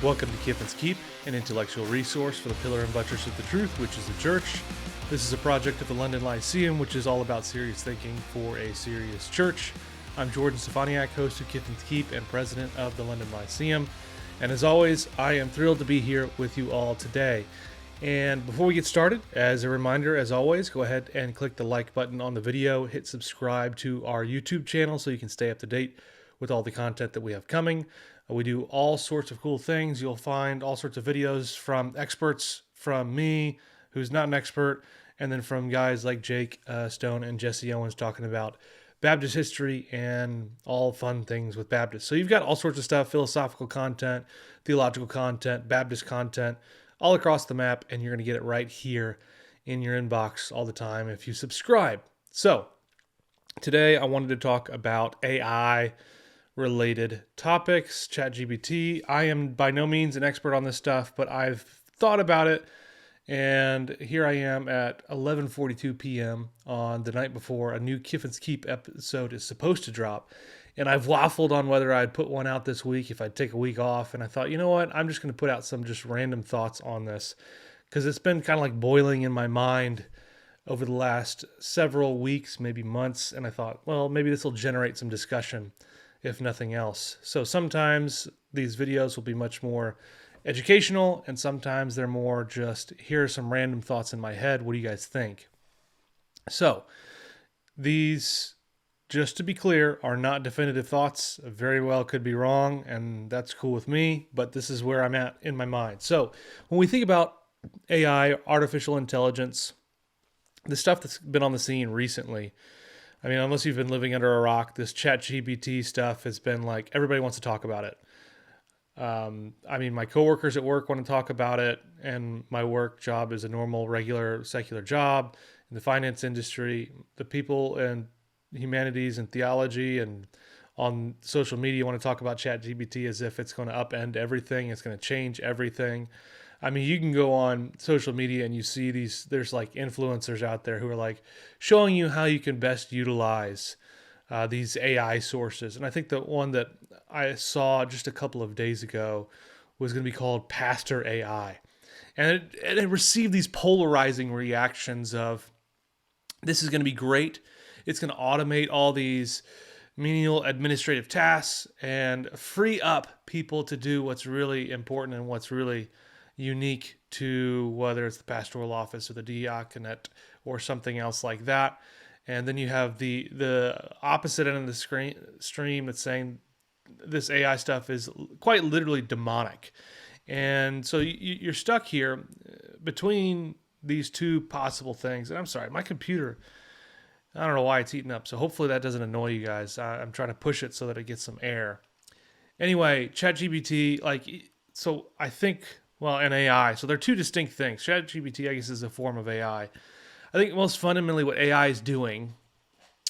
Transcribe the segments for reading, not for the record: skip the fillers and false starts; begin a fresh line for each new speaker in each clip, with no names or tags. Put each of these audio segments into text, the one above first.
Welcome to Kiffin's Keep, an intellectual resource for the pillar and buttress of the truth, which is the church. This is a project of the London Lyceum, which is all about serious thinking for a serious church. I'm Jordan Stefaniak, host of Kiffin's Keep and president of the London Lyceum. And as always, I am thrilled to be here with you all today. And before we get started, as a reminder, as always, go ahead and click the like button on the video, hit subscribe to our YouTube channel so you can stay up to date with all the content that we have coming. We do all sorts of cool things. You'll find all sorts of videos from experts, from me, who's not an expert, and then from guys like Jake Stone and Jesse Owens talking about Baptist history and all fun things with Baptists. So you've got all sorts of stuff, philosophical content, theological content, Baptist content, all across the map, and you're going to get it right here in your inbox all the time if you subscribe. So today I wanted to talk about AI related topics, ChatGPT. I am by no means an expert on this stuff, but I've thought about it, and here I am at 11:42 p.m. on the night before a new Kiffin's Keep episode is supposed to drop, and I've waffled on whether I'd put one out this week, if I'd take a week off, and I thought, you know what, I'm just going to put out some just random thoughts on this, because it's been kind of like boiling in my mind over the last several weeks, maybe months, and I thought, well, maybe this will generate some discussion if nothing else. So sometimes these videos will be much more educational, and sometimes they're more just, here are some random thoughts in my head. What do you guys think? So these, just to be clear, are not definitive thoughts. Very well could be wrong, and that's cool with me, but this is where I'm at in my mind. So when we think about AI, artificial intelligence, the stuff that's been on the scene recently, I mean, unless you've been living under a rock, this ChatGPT stuff has been like, everybody wants to talk about it. I mean, my coworkers at work want to talk about it, and my work job is a normal, regular, secular job in the finance industry. The people in humanities and theology and on social media want to talk about ChatGPT as if it's going to upend everything. It's going to change everything. I mean, you can go on social media and you see there's like influencers out there who are like showing you how you can best utilize these AI sources. And I think the one that I saw just a couple of days ago was going to be called Pastor AI. And it received these polarizing reactions of, this is going to be great. It's going to automate all these menial administrative tasks and free up people to do what's really important and what's really unique to whether it's the pastoral office or the diaconate or something else like that. And then you have the opposite end of the stream that's saying this AI stuff is quite literally demonic. And so you're stuck here between these two possible things. And I'm sorry, my computer, I don't know why it's heating up. So hopefully that doesn't annoy you guys. I'm trying to push it so that it gets some air. Anyway, ChatGPT, so I think, well, and AI. So they're two distinct things. ChatGPT, I guess, is a form of AI. I think most fundamentally what AI is doing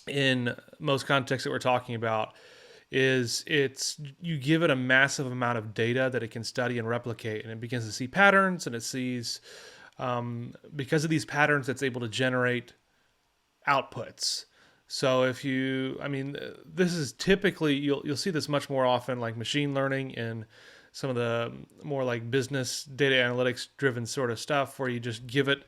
in most contexts that we're talking about is you give it a massive amount of data that it can study and replicate, and it begins to see patterns, and it sees, because of these patterns, it's able to generate outputs. So this is typically, you'll see this much more often, like machine learning in some of the more like business data analytics driven sort of stuff, where you just give it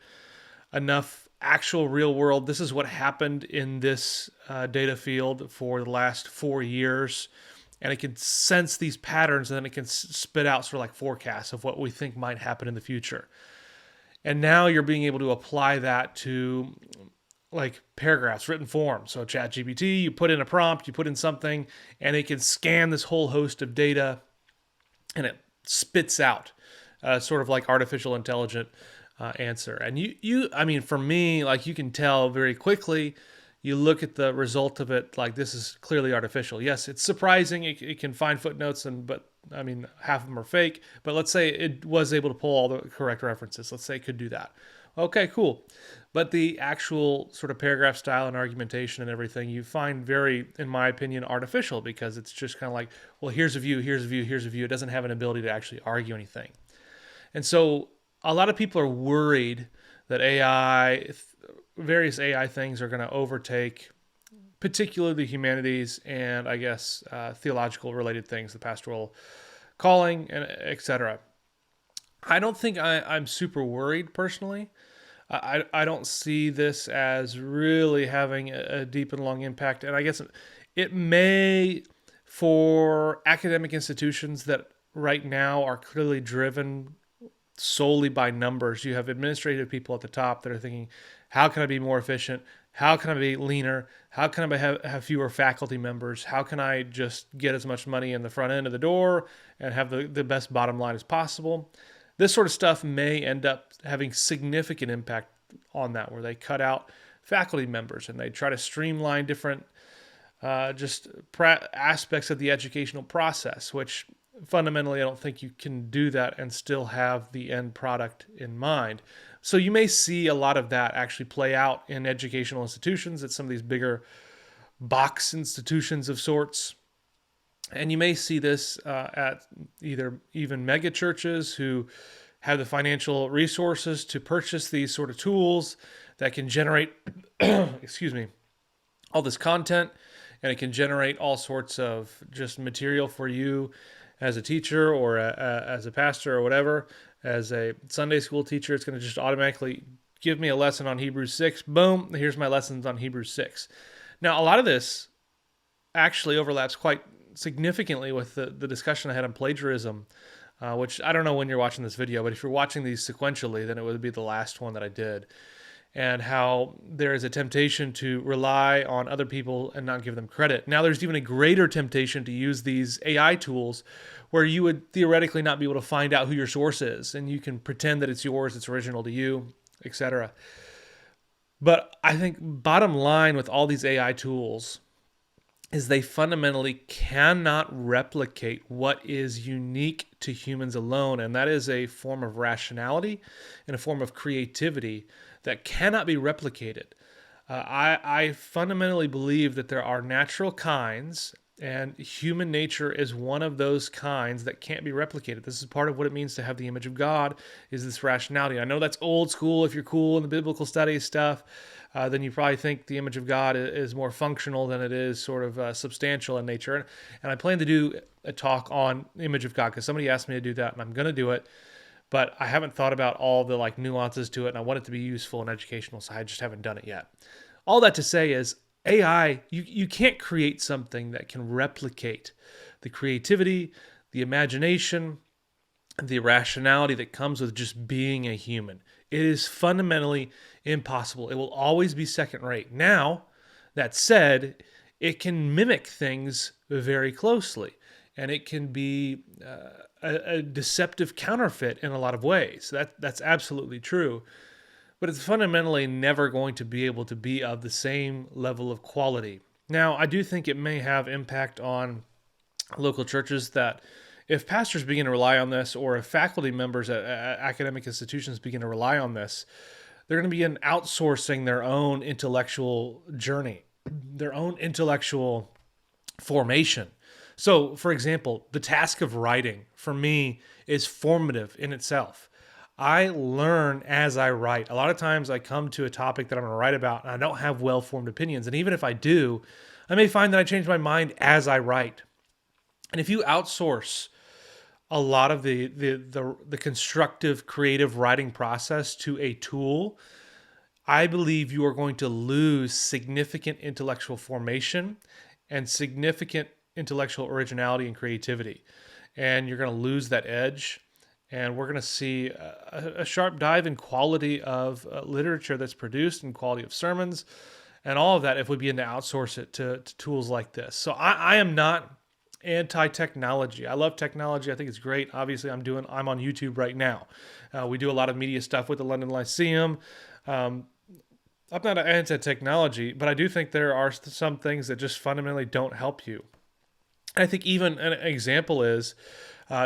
enough actual real world, this is what happened in this data field for the last 4 years, and it can sense these patterns, and then it can spit out sort of like forecasts of what we think might happen in the future. And now you're being able to apply that to like paragraphs, written form. So ChatGPT, you put in a prompt, you put in something, and it can scan this whole host of data, and it spits out sort of like artificial intelligent answer. And for me, like, you can tell very quickly, you look at the result of it, like, this is clearly artificial. Yes, it's surprising. It can find footnotes, but half of them are fake. But let's say it was able to pull all the correct references. Let's say it could do that. Okay, cool. But the actual sort of paragraph style and argumentation and everything, you find very, in my opinion, artificial, because it's just kind of like, well, here's a view, here's a view, here's a view. It doesn't have an ability to actually argue anything. And so a lot of people are worried that various AI things are going to overtake particularly the humanities and, I guess, theological related things, the pastoral calling, and etc. I don't think I'm super worried personally. I don't see this as really having a deep and long impact. And I guess it may for academic institutions that right now are clearly driven solely by numbers. You have administrative people at the top that are thinking, how can I be more efficient? How can I be leaner? How can I have fewer faculty members? How can I just get as much money in the front end of the door and have the best bottom line as possible? This sort of stuff may end up having significant impact on that, where they cut out faculty members and they try to streamline different aspects of the educational process, which fundamentally I don't think you can do that and still have the end product in mind. So you may see a lot of that actually play out in educational institutions at some of these bigger box institutions of sorts. And you may see this at either even mega churches who have the financial resources to purchase these sort of tools that can generate, excuse me, all this content, and it can generate all sorts of just material for you as a teacher or as a pastor or whatever. As a Sunday school teacher, it's going to just automatically give me a lesson on Hebrews 6. Boom, here's my lessons on Hebrews 6. Now, a lot of this actually overlaps quite significantly with the discussion I had on plagiarism, which I don't know when you're watching this video, but if you're watching these sequentially, then it would be the last one that I did. And how there is a temptation to rely on other people and not give them credit. Now there's even a greater temptation to use these AI tools where you would theoretically not be able to find out who your source is, and you can pretend that it's yours, it's original to you, etc. But I think bottom line with all these AI tools is they fundamentally cannot replicate what is unique to humans alone, and that is a form of rationality and a form of creativity that cannot be replicated. I fundamentally believe that there are natural kinds, and human nature is one of those kinds that can't be replicated. This is part of what it means to have the image of God, is this rationality. I know that's old school. If you're cool in the biblical studies stuff, then you probably think the image of God is more functional than it is sort of substantial in nature. And I plan to do a talk on the image of God because somebody asked me to do that, and I'm going to do it. But I haven't thought about all the nuances to it, and I want it to be useful and educational, so I just haven't done it yet. All that to say is AI, you can't create something that can replicate the creativity, the imagination, the rationality that comes with just being a human. It is fundamentally impossible. It will always be second rate. Now, that said, it can mimic things very closely, and it can be a deceptive counterfeit in a lot of ways. That's absolutely true. But it's fundamentally never going to be able to be of the same level of quality. Now, I do think it may have impact on local churches that if pastors begin to rely on this, or if faculty members at academic institutions begin to rely on this, they're going to begin outsourcing their own intellectual journey, their own intellectual formation. So, for example, the task of writing for me is formative in itself. I learn as I write. A lot of times I come to a topic that I'm going to write about and I don't have well-formed opinions. And even if I do, I may find that I change my mind as I write. And if you outsource a lot of the constructive, creative writing process to a tool, I believe you are going to lose significant intellectual formation and significant intellectual originality and creativity. And you're going to lose that edge. And we're going to see a sharp dive in quality of literature that's produced and quality of sermons and all of that if we begin to outsource it to tools like this. So I am not anti-technology. I love technology. I think it's great. Obviously, I'm on YouTube right now. We do a lot of media stuff with the London Lyceum. I'm not anti-technology, but I do think there are some things that just fundamentally don't help you. I think even an example is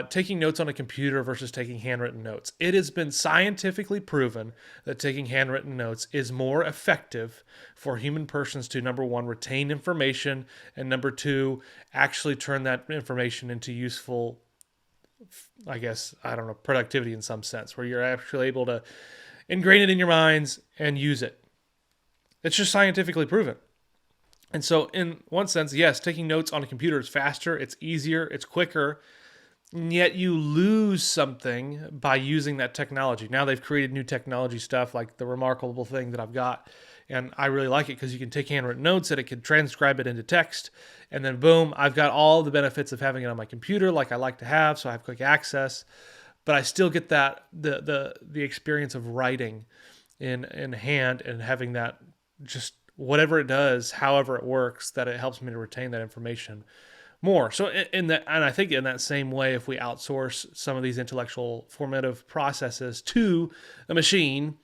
taking notes on a computer versus taking handwritten notes. It has been scientifically proven that taking handwritten notes is more effective for human persons to, number one, retain information, and number two, actually turn that information into useful, productivity in some sense, where you're actually able to ingrain it in your minds and use it. It's just scientifically proven. And so in one sense, yes, taking notes on a computer is faster, it's easier, it's quicker. and yet you lose something by using that technology. Now they've created new technology stuff like the remarkable thing that I've got. And I really like it because you can take handwritten notes and it can transcribe it into text. And then boom, I've got all the benefits of having it on my computer like I like to have. So I have quick access. But I still get that the experience of writing in hand and having that just whatever it does, however it works, that it helps me to retain that information more. So in that, and I think in that same way, if we outsource some of these intellectual formative processes to a machine,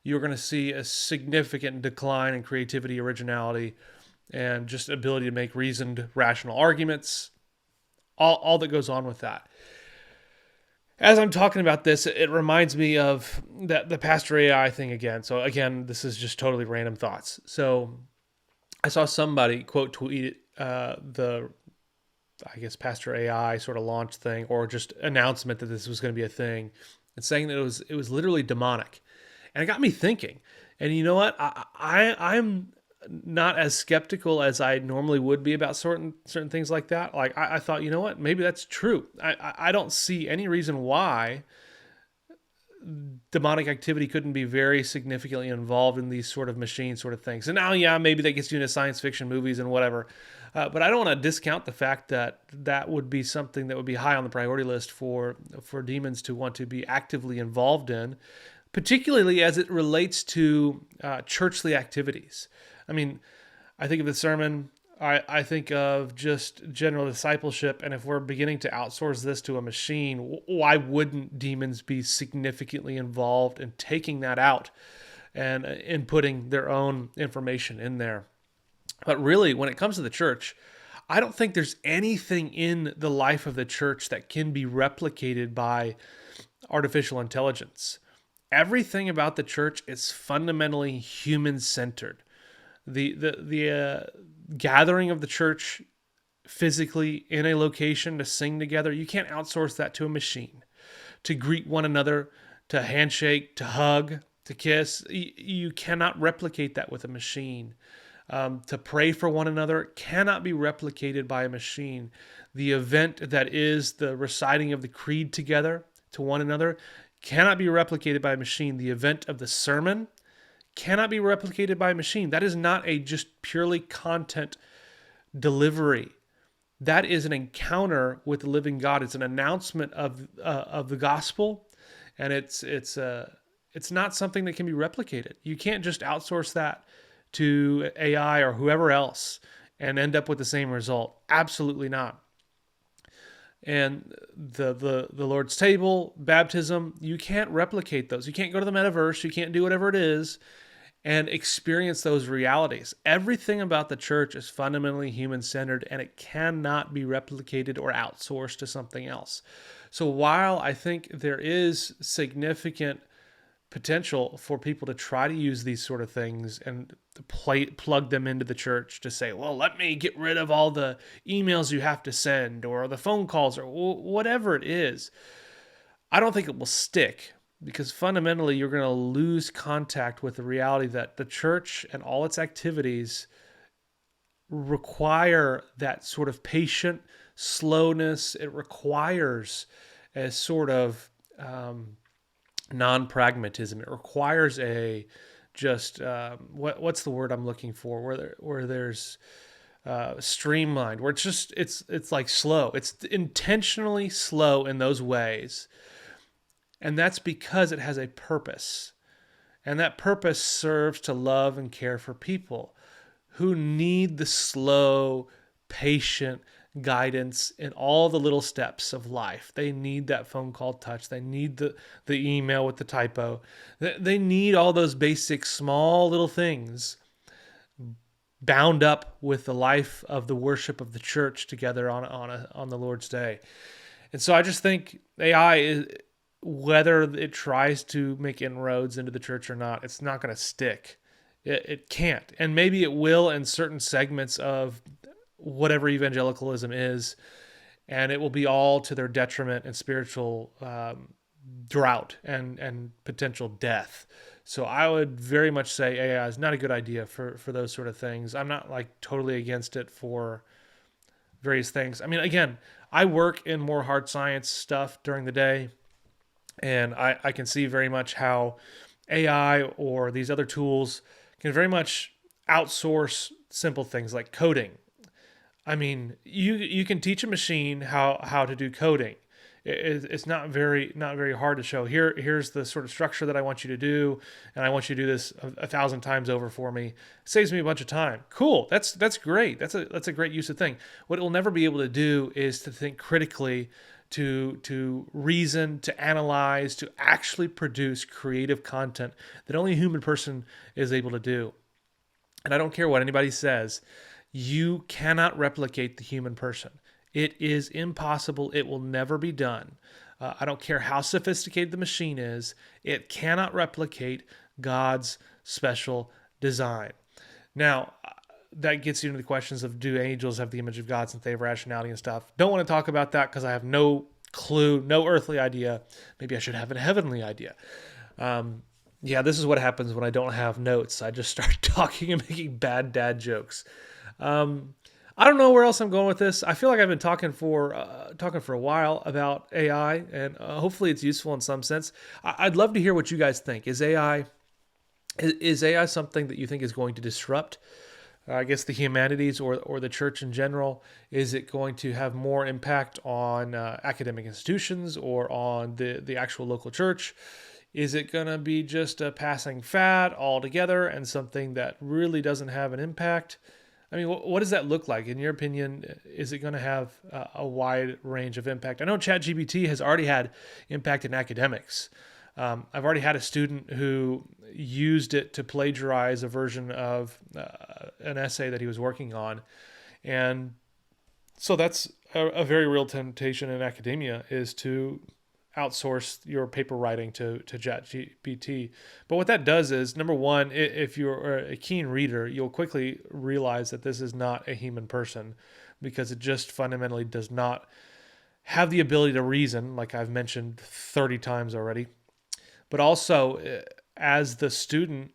you're going to see a significant decline in creativity, originality, and just ability to make reasoned, rational arguments. All that goes on with that. As I'm talking about this, it reminds me of that the Pastor AI thing again. So again, this is just totally random thoughts. So I saw somebody quote tweet the I guess Pastor AI sort of launch thing or just announcement that this was going to be a thing, and saying that it was literally demonic, and it got me thinking. And you know what? I'm not as skeptical as I normally would be about certain things like that. Like I thought, you know what? Maybe that's true. I don't see any reason why demonic activity couldn't be very significantly involved in these sort of machine sort of things. And now, yeah, maybe that gets you into science fiction movies and whatever. But I don't want to discount the fact that that would be something that would be high on the priority list for demons to want to be actively involved in, particularly as it relates to churchly activities. I mean, I think of the sermon. I think of just general discipleship. And if we're beginning to outsource this to a machine, why wouldn't demons be significantly involved in taking that out and inputting their own information in there? But really, when it comes to the church, I don't think there's anything in the life of the church that can be replicated by artificial intelligence. Everything about the church is fundamentally human-centered. The gathering of the church physically in a location to sing together, you can't outsource that to a machine. To greet one another, to handshake, to hug, to kiss, you cannot replicate that with a machine. To pray for one another cannot be replicated by a machine. The event that is the reciting of the creed together to one another cannot be replicated by a machine. The event of the sermon cannot be replicated by a machine. That is not a just purely content delivery. That is an encounter with the living God. It's an announcement of the gospel, and it's not something that can be replicated. You can't just outsource that to AI or whoever else and end up with the same result. Absolutely not. And the Lord's table, baptism, you can't replicate those. You can't go to the metaverse. You can't do whatever it is and experience those realities. Everything about the church is fundamentally human-centered, and it cannot be replicated or outsourced to something else. So while I think there is significant potential for people to try to use these sort of things and plug them into the church to say, well, let me get rid of all the emails you have to send or the phone calls or whatever it is, I don't think it will stick, because fundamentally you're going to lose contact with the reality that the church and all its activities require that sort of patient slowness. It requires a sort of non-pragmatism. It requires a just what's the word I'm looking for? Where there's streamlined, where it's like slow. It's intentionally slow in those ways, and that's because it has a purpose, and that purpose serves to love and care for people who need the slow, patient guidance in all the little steps of life. They need that phone call touch. They need the email with the typo. They need all those basic small little things bound up with the life of the worship of the church together on the Lord's Day. And so I just think AI is, whether it tries to make inroads into the church or not, it's not going to stick. It can't. And maybe it will in certain segments of whatever evangelicalism is, and it will be all to their detriment and spiritual drought and potential death. So I would very much say AI is not a good idea for those sort of things. I'm not like totally against it for various things. I mean, again, I work in more hard science stuff during the day, and I can see very much how AI or these other tools can very much outsource simple things like coding. I mean, you can teach a machine how to do coding. It's not very hard to show. Here's the sort of structure that I want you to do, and I want you to do this a thousand times over for me. It saves me a bunch of time. Cool. That's great. That's a great use of thing. What it will never be able to do is to think critically, to reason, to analyze, to actually produce creative content that only a human person is able to do. And I don't care what anybody says, you cannot replicate the human person. It is impossible. It will never be done. I don't care how sophisticated the machine is, it cannot replicate God's special design. Now, that gets you into the questions of, do angels have the image of God since they have rationality and stuff? Don't want to talk about that because I have no clue, no earthly idea. Maybe I should have a heavenly idea. Yeah, this is what happens when I don't have notes. I just start talking and making bad dad jokes. I don't know where else I'm going with this. I feel like I've been talking for a while about AI, and hopefully it's useful in some sense. I'd love to hear what you guys think. Is AI something that you think is going to disrupt, I guess, the humanities or the church in general? Is it going to have more impact on academic institutions or on the actual local church? Is it going to be just a passing fad altogether and something that really doesn't have an impact? I mean, what does that look like? In your opinion, is it going to have a wide range of impact? I know ChatGPT has already had impact in academics. I've already had a student who used it to plagiarize a version of an essay that he was working on. And so that's a very real temptation in academia, is to outsource your paper writing to ChatGPT. But what that does is, number one, if you're a keen reader, you'll quickly realize that this is not a human person, because it just fundamentally does not have the ability to reason, like I've mentioned 30 times already. But also, as the student,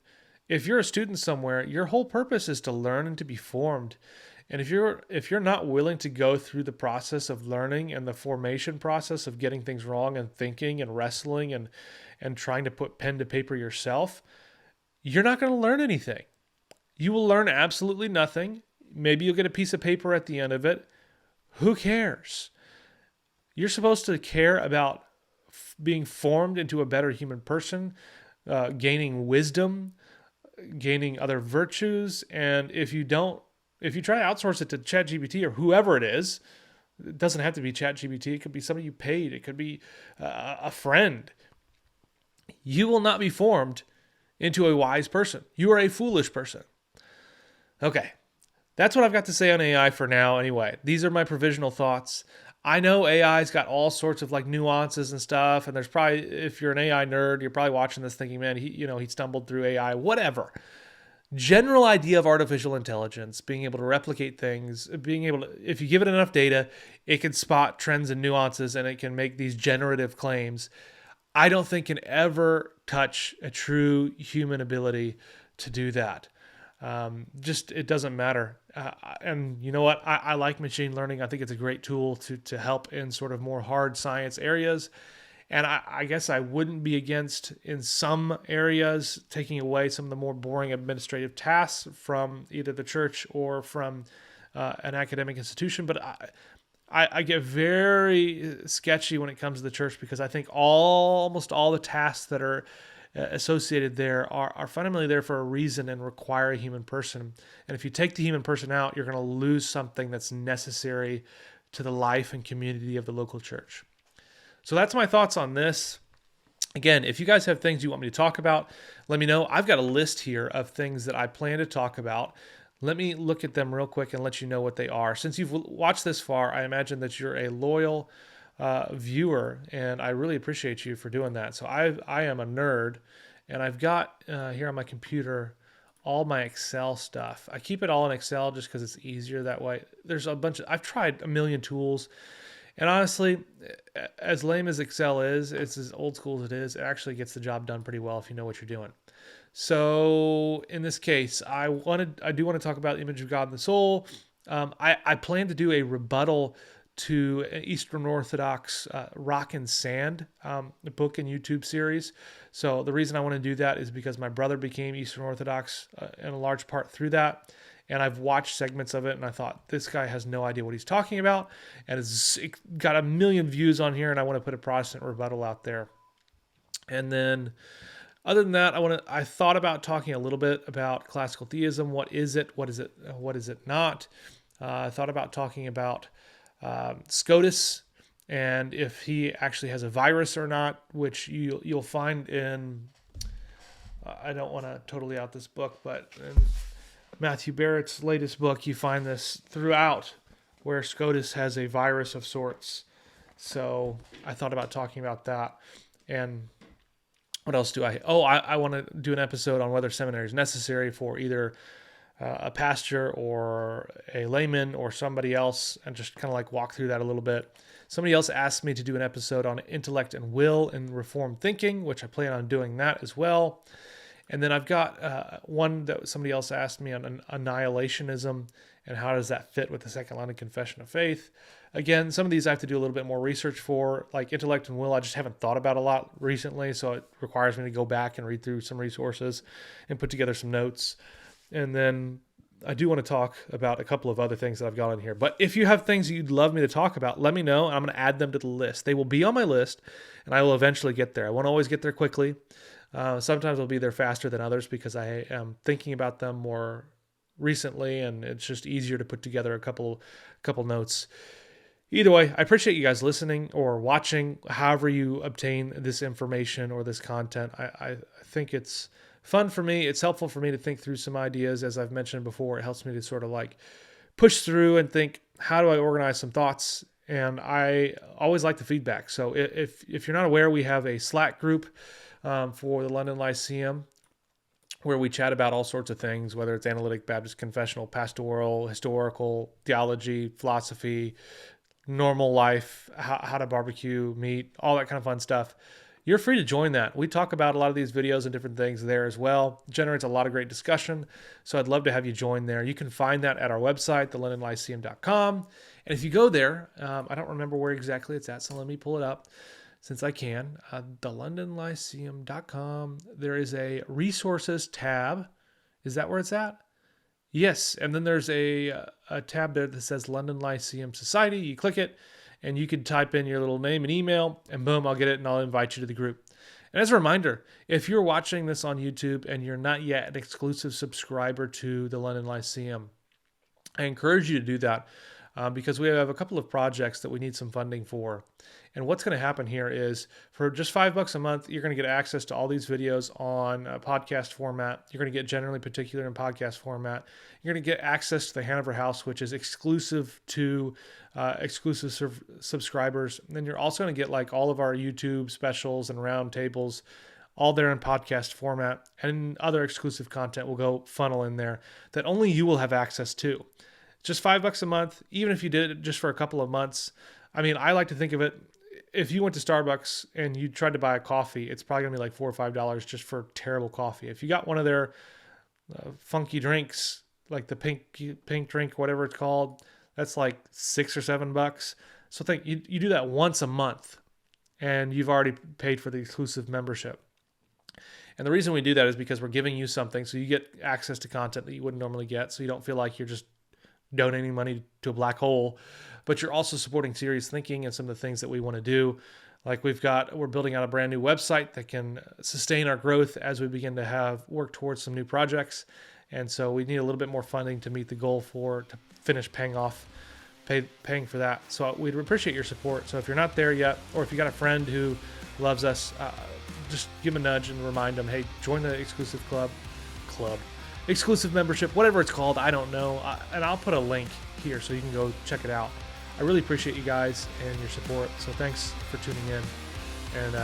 if you're a student somewhere, your whole purpose is to learn and to be formed. And if you're not willing to go through the process of learning and the formation process of getting things wrong and thinking and wrestling and trying to put pen to paper yourself, you're not going to learn anything. You will learn absolutely nothing. Maybe you'll get a piece of paper at the end of it. Who cares? You're supposed to care about being formed into a better human person, gaining wisdom, gaining other virtues. And if you try to outsource it to ChatGPT or whoever it is, it doesn't have to be ChatGPT. It could be somebody you paid. It could be a friend. You will not be formed into a wise person. You are a foolish person. Okay, that's what I've got to say on AI for now anyway. These are my provisional thoughts. I know AI's got all sorts of like nuances and stuff, and there's probably, if you're an AI nerd, you're probably watching this thinking, man, he stumbled through AI, whatever. General idea of artificial intelligence, being able to replicate things, being able to, if you give it enough data, it can spot trends and nuances, and it can make these generative claims. I don't think can ever touch a true human ability to do that. Just, it doesn't matter. And you know what? I like machine learning. I think it's a great tool to help in sort of more hard science areas. And I guess I wouldn't be against, in some areas, taking away some of the more boring administrative tasks from either the church or from an academic institution. But I get very sketchy when it comes to the church, because I think almost all the tasks that are associated there are fundamentally there for a reason and require a human person. And if you take the human person out, you're going to lose something that's necessary to the life and community of the local church. So that's my thoughts on this. Again, if you guys have things you want me to talk about, let me know. I've got a list here of things that I plan to talk about. Let me look at them real quick and let you know what they are. Since you've watched this far, I imagine that you're a loyal viewer, and I really appreciate you for doing that. So I am a nerd, and I've got here on my computer all my Excel stuff. I keep it all in Excel just because it's easier that way. There's a bunch of, I've tried a million tools, and honestly, as lame as Excel is, it's as old school as it is, it actually gets the job done pretty well if you know what you're doing. So in this case, I do want to talk about the image of God in the soul. I plan to do a rebuttal to an Eastern Orthodox Rock and Sand book and YouTube series. So the reason I want to do that is because my brother became Eastern Orthodox in a large part through that. And I've watched segments of it, and I thought, this guy has no idea what he's talking about. And it's got a million views on here, and I want to put a Protestant rebuttal out there. And then other than that, I thought about talking a little bit about classical theism. What is it? What is it? What is it not? I thought about talking about SCOTUS and if he actually has a virus or not, which you'll find in, I don't want to totally out this book, but in Matthew Barrett's latest book, you find this throughout where SCOTUS has a virus of sorts. So I thought about talking about that. And what else do I want to do an episode on whether seminary is necessary for either a pastor or a layman or somebody else, and just kind of like walk through that a little bit. Somebody else asked me to do an episode on intellect and will and reformed thinking, which I plan on doing that as well. And then I've got one that somebody else asked me on annihilationism and how does that fit with the Second London Confession of Faith. Again, some of these I have to do a little bit more research for, like intellect and will. I just haven't thought about a lot recently, so it requires me to go back and read through some resources and put together some notes. And then I do want to talk about a couple of other things that I've got on here. But if you have things you'd love me to talk about, let me know, and I'm going to add them to the list. They will be on my list, and I will eventually get there. I won't always get there quickly. Sometimes I'll be there faster than others because I am thinking about them more recently, and it's just easier to put together a couple notes. Either way, I appreciate you guys listening or watching, however you obtain this information or this content. I think it's fun for me. It's helpful for me to think through some ideas. As I've mentioned before, it helps me to sort of like push through and think, how do I organize some thoughts? And I always like the feedback. So if you're not aware, we have a Slack group for the London Lyceum where we chat about all sorts of things, whether it's analytic, Baptist, confessional, pastoral, historical, theology, philosophy, normal life, how to barbecue meat, all that kind of fun stuff. You're free to join that. We talk about a lot of these videos and different things there as well. It generates a lot of great discussion. So I'd love to have you join there. You can find that at our website, thelondonlyceum.com. And if you go there, I don't remember where exactly it's at, so let me pull it up since I can. Thelondonlyceum.com. There is a resources tab. Is that where it's at? Yes. And then there's a tab there that says London Lyceum Society. You click it, and you can type in your little name and email, and boom, I'll get it, and I'll invite you to the group. And as a reminder, if you're watching this on YouTube and you're not yet an exclusive subscriber to the London Lyceum, I encourage you to do that because we have a couple of projects that we need some funding for. And what's going to happen here is for just $5 a month, you're going to get access to all these videos on podcast format. You're going to get generally particular in podcast format. You're going to get access to the Hanover House, which is exclusive to exclusive subscribers. And then you're also going to get like all of our YouTube specials and round tables, all there in podcast format, and other exclusive content will go funnel in there that only you will have access to. Just $5 a month, even if you did it just for a couple of months. I mean, I like to think of it, if you went to Starbucks and you tried to buy a coffee, it's probably going to be like $4 or $5 just for terrible coffee. If you got one of their funky drinks, like the pink drink, whatever it's called, that's like $6 or $7. So think you do that once a month and you've already paid for the exclusive membership. And the reason we do that is because we're giving you something so you get access to content that you wouldn't normally get, so you don't feel like you're just donating money to a black hole, but you're also supporting serious thinking and some of the things that we want to do. Like we're building out a brand new website that can sustain our growth as we begin to work towards some new projects. And so we need a little bit more funding to meet the goal to finish paying for that. So we'd appreciate your support. So if you're not there yet, or if you got a friend who loves us, just give them a nudge and remind them, hey, join the exclusive exclusive membership, whatever it's called, I don't know. And I'll put a link here so you can go check it out. I really appreciate you guys and your support. So thanks for tuning in. And